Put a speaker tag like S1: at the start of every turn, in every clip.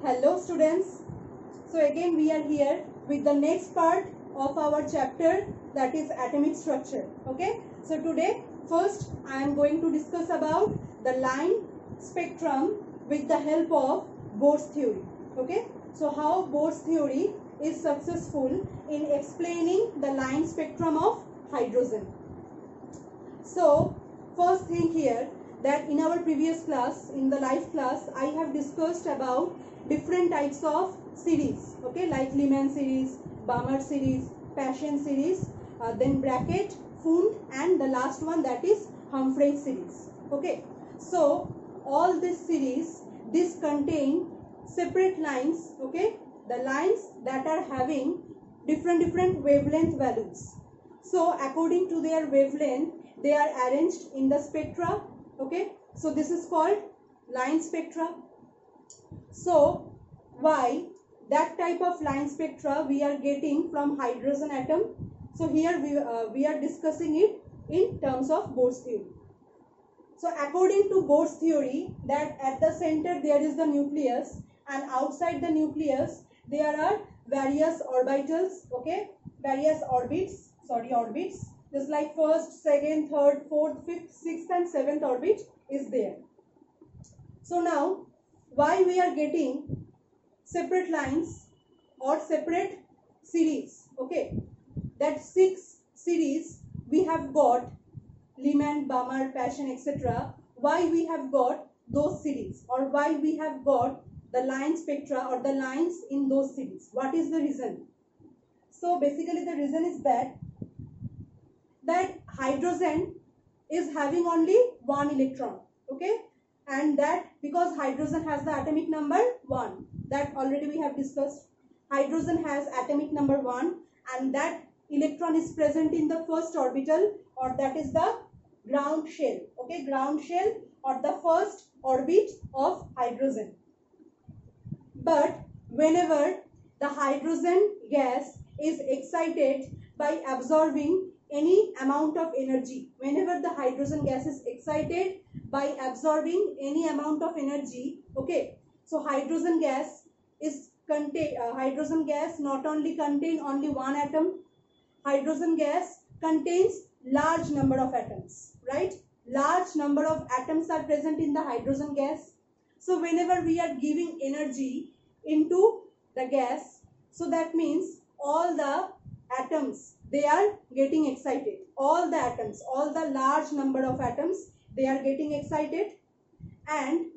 S1: Hello students. So again we are here with the next part of our chapter, that is atomic structure. Okay. So today first I am going to discuss about the line spectrum with the help of Bohr's theory. Okay. So how Bohr's theory is successful in explaining the line spectrum of hydrogen. So first thing here, that in our previous class, in the live class, I have discussed about different types of series, okay, like Lyman series, Balmer series, Paschen series, then bracket, Fund, and the last one, that is Humphrey series. Okay, so all this series, this contain separate lines, okay, the lines that are having different wavelength values. So according to their wavelength, they are arranged in the spectra. Okay, so this is called line spectra. So why that type of line spectra we are getting from hydrogen atom? So here we are discussing it in terms of Bohr's theory. So according to Bohr's theory, that at the center there is the nucleus, and outside the nucleus there are various orbitals, okay, various orbits, just like first, second, third, fourth, fifth, sixth and seventh orbit is there. So now why we are getting separate lines or separate series? Okay, that 6 series we have got, Lyman, Balmer, Paschen, etc. Why we have got those series, or why we have got the line spectra or the lines in those series? What is the reason? So basically the reason is that hydrogen is having only one electron, okay, and that because hydrogen has the atomic number 1, that already we have discussed. Hydrogen has atomic number 1, and that electron is present in the first orbital, or that is the ground shell, okay, ground shell or the first orbit of hydrogen. But whenever the hydrogen gas is excited by absorbing any amount of energy, whenever the hydrogen gas is excited by absorbing any amount of energy, okay, so hydrogen gas not only contain only one atom, hydrogen gas contains large number of atoms, right? Large number of atoms are present in the hydrogen gas. So whenever we are giving energy into the gas, so that means all the atoms, they are getting excited. All the atoms, all the large number of atoms, they are getting excited, and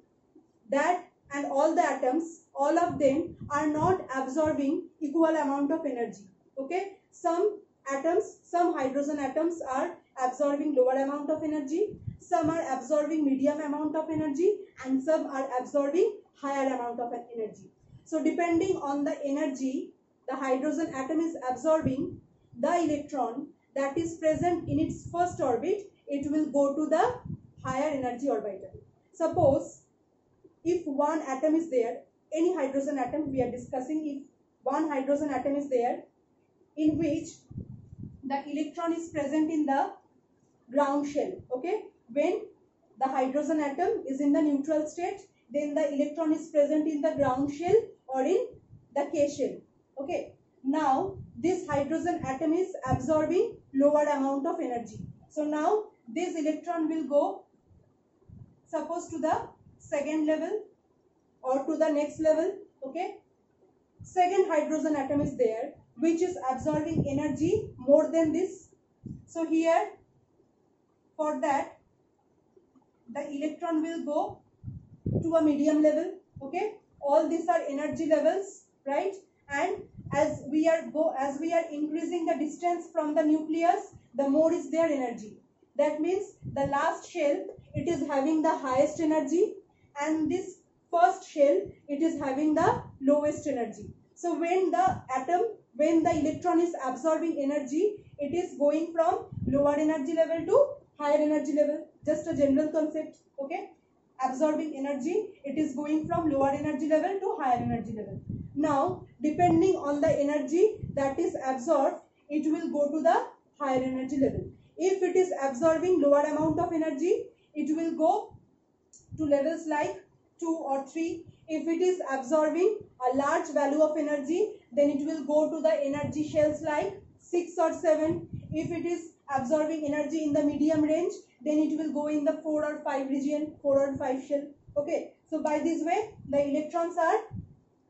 S1: all the atoms, all of them are not absorbing equal amount of energy. Okay, some hydrogen atoms are absorbing lower amount of energy, some are absorbing medium amount of energy, and some are absorbing higher amount of energy. So depending on the energy the hydrogen atom is absorbing, the electron that is present in its first orbit, it will go to the higher energy orbital. Suppose if one atom is there, any hydrogen atom we are discussing, if one hydrogen atom is there in which the electron is present in the ground shell, okay, when the hydrogen atom is in the neutral state, then the electron is present in the ground shell or in the K shell. Okay, now this hydrogen atom is absorbing lower amount of energy. So now this electron will go, suppose, to the second level or to the next level. Okay, second hydrogen atom is there which is absorbing energy more than this. So here for that the electron will go to a medium level. Okay, all these are energy levels, right? And as we are increasing the distance from the nucleus, the more is their energy. That means the last shell, it is having the highest energy, and this first shell, it is having the lowest energy. So when the electron is absorbing energy, it is going from lower energy level to higher energy level. Just a general concept, okay? Absorbing energy, it is going from lower energy level to higher energy level. Now depending on the energy that is absorbed, it will go to the higher energy level. If it is absorbing lower amount of energy, it will go to levels like 2 or 3. If it is absorbing a large value of energy, then it will go to the energy shells like 6 or 7. If it is absorbing energy in the medium range, then it will go in the 4 or 5 region, 4 or 5 shell. Okay, so by this way the electrons are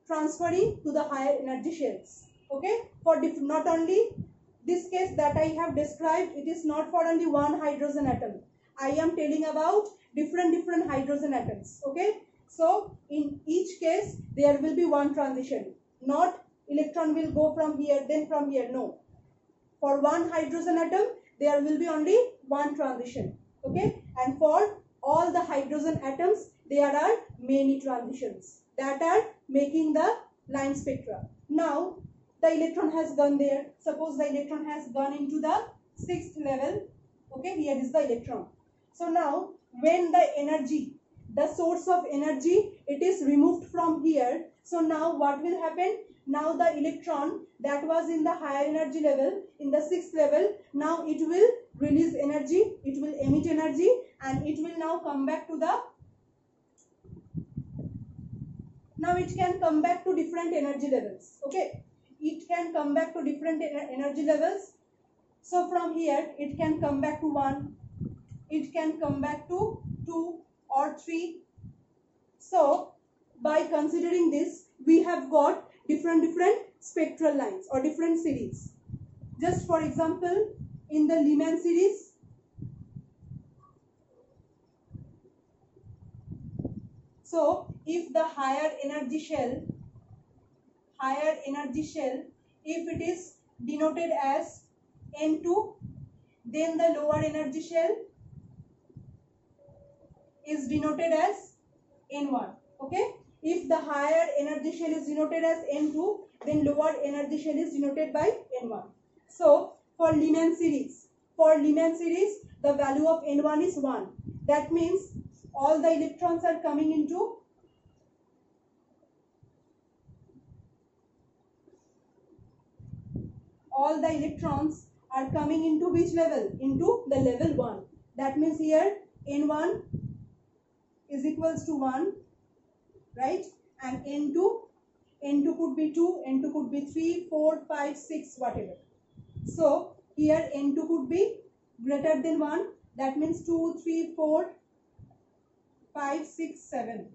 S1: transferring to the higher energy shells. Okay, for not only this case that I have described, it is not for only one hydrogen atom. I am telling about different hydrogen atoms. Okay, so in each case there will be one transition, not electron will go from here then from here. No, for one hydrogen atom there will be only one transition. Okay, and for all the hydrogen atoms there are many transitions that are making the line spectra. Now the electron has gone there. Suppose the electron has gone into the 6th level. Okay, here is the electron. So now when the energy, the source of energy, it is removed from here, so now what will happen? Now the electron that was in the higher energy level, in the 6th level, now it will release energy, it will emit energy, and it will now come back to the, now it can come back to different energy levels. Okay, it can come back to different energy levels. So from here it can come back to 1, it can come back to 2 or 3. So by considering this, we have got different spectral lines or different series. Just for example, in the Lyman series, so if the higher energy shell, if it is denoted as N2, then the lower energy shell is denoted as N1. Okay, if the higher energy shell is denoted as N2, then lower energy shell is denoted by N1. So for Lyman series, the value of N1 is 1. That means all the electrons are coming into which level? Into the level 1. That means here N1 is equals to 1, right? And N2 could be 2, N2 could be 3, 4, 5, 6, whatever. So here N2 could be greater than 1. That means 2, 3, 4, 5, 6, 7.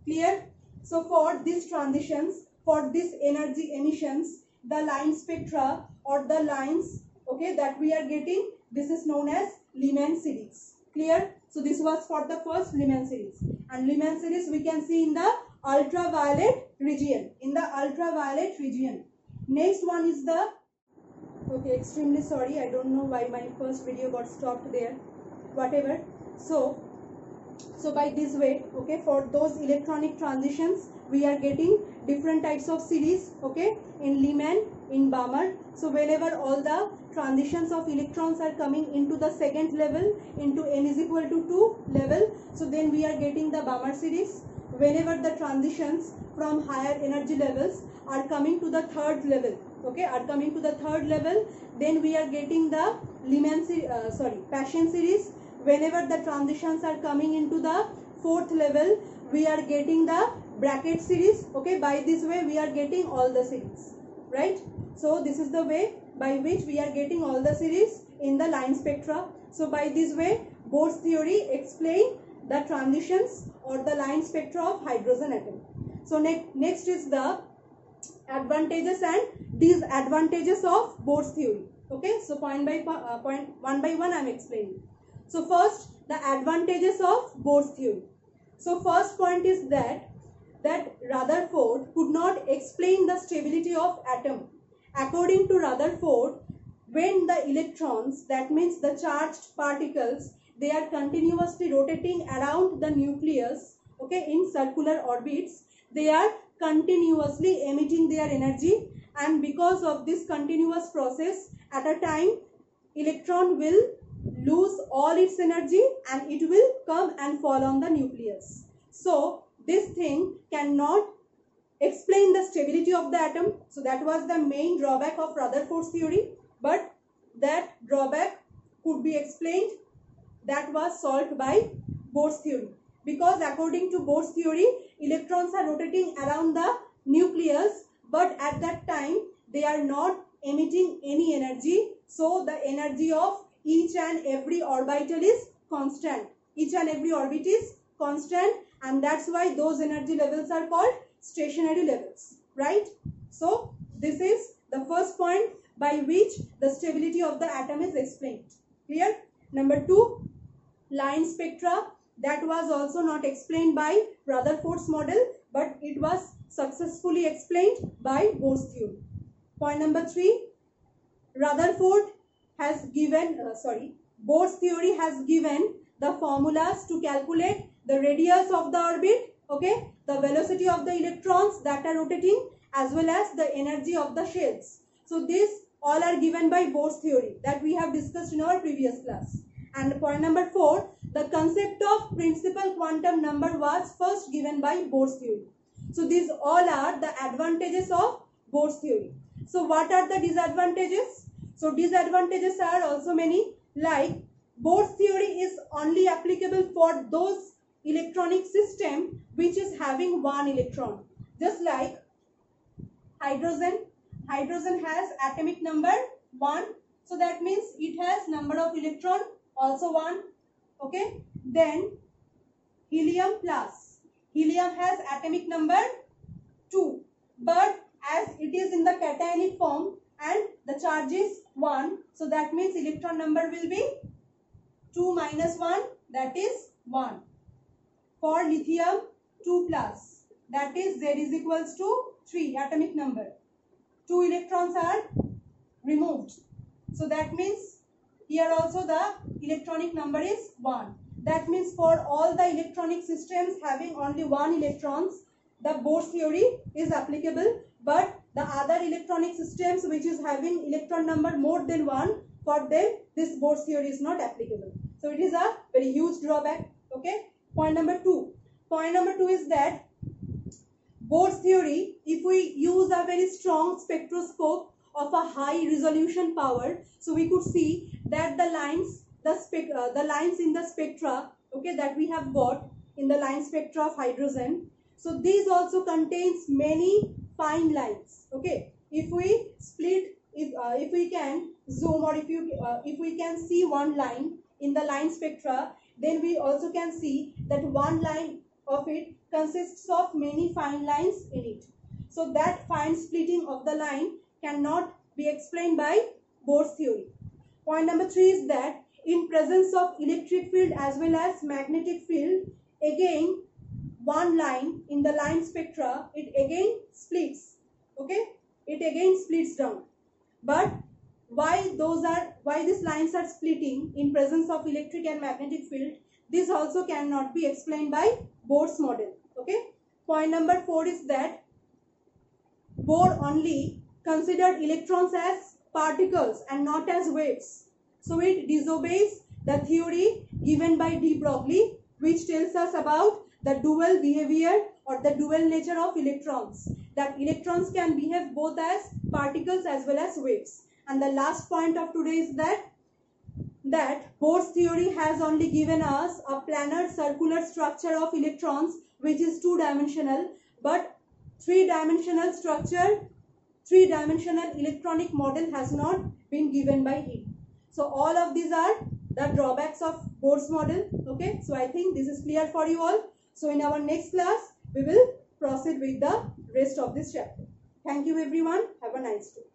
S1: Clear? So for these transitions, for these energy emissions, the line spectra or the lines, okay, that we are getting, this is known as Lyman series. Clear? So this was for the first Lyman series. And Lyman series we can see in the ultraviolet region. Next one is the, okay, extremely sorry, I don't know why my first video got stopped there. Whatever. So by this way, okay, for those electronic transitions we are getting different types of series, okay, in Lyman, in Balmer. So whenever all the transitions of electrons are coming into the 2nd level, into n is equal to 2 level, so then we are getting the Balmer series. Whenever the transitions from higher energy levels are coming to the 3rd level, okay, then we are getting the Paschen series. Whenever the transitions are coming into the 4th level, we are getting the bracket series. Okay, by this way we are getting all the series, right? So this is the way by which we are getting all the series in the line spectra. So by this way Bohr's theory explain the transitions or the line spectra of hydrogen atom. So next is the advantages and disadvantages of Bohr's theory. Okay, so one by one I am explaining. So first, the advantages of Bohr's theory. So first point is that Rutherford could not explain the stability of atom. According to Rutherford, when the electrons, that means the charged particles, they are continuously rotating around the nucleus, okay, in circular orbits, they are continuously emitting their energy, and because of this continuous process, at a time electron will lose all its energy and it will come and fall on the nucleus. So this thing cannot explain the stability of the atom. So that was the main drawback of Rutherford's theory, but that drawback could be explained, that was solved by Bohr's theory. because according to Bohr's theory, electrons are rotating around the nucleus, but at that time they are not emitting any energy. So the energy of each and every orbital is constant. Each and every orbit is constant, and that's why those energy levels are called stationary levels, right? So this is the first point by which the stability of the atom is explained. Clear? Number 2, line spectra. That was also not explained by Rutherford's model, but it was successfully explained by Bohr's theory. Point number 3, Bohr's theory has given the formulas to calculate the radius of the orbit, okay, the velocity of the electrons that are rotating, as well as the energy of the shells. So these all are given by Bohr's theory that we have discussed in our previous class. And point number 4, the concept of principal quantum number was first given by Bohr's theory. So these all are the advantages of Bohr's theory. So what are the disadvantages? So disadvantages are also many, like Bohr's theory is only applicable for those electronic system which is having one electron. Just like hydrogen. Hydrogen has atomic number 1. So that means it has number of electron also 1. Okay. Then helium plus. Helium has atomic number 2. But as it is in the cationic form and the charge is 1. So that means electron number will be 2 minus 1, that is 1. For lithium, 2 plus, that is Z is equals to 3 atomic number. 2 electrons are removed. So that means here also the electronic number is 1. That means for all the electronic systems having only 1 electrons, the Bohr's theory is applicable. But the other electronic systems which is having electron number more than 1, for them this Bohr's theory is not applicable. So it is a very huge drawback. Okay. Point number 2. Point number 2 is that Bohr's theory, if we use a very strong spectroscope of a high resolution power, so we could see that the lines in the spectra, okay, that we have got in the line spectra of hydrogen. So these also contains many fine lines. Okay, if we split, if we can zoom, or if we can see one line in the line spectra, then we also can see that one line of it consists of many fine lines in it. So that fine splitting of the line cannot be explained by Bohr's theory. Point number 3 is that in presence of electric field as well as magnetic field, again one line in the line spectra, it again splits. Okay, it again splits down. But why these lines are splitting in presence of electric and magnetic field, this also cannot be explained by Bohr's model. Okay. Point number 4 is that Bohr only considered electrons as particles and not as waves. So it disobeys the theory given by de Broglie, which tells us about the dual behavior or the dual nature of electrons, that electrons can behave both as particles as well as waves. And the last point of today is that Bohr's theory has only given us a planar circular structure of electrons which is 2-dimensional, but 3-dimensional structure, 3-dimensional electronic model has not been given by him. So all of these are the drawbacks of Bohr's model. Okay, so I think this is clear for you all. So in our next class, we will proceed with the rest of this chapter. Thank you everyone. Have a nice day.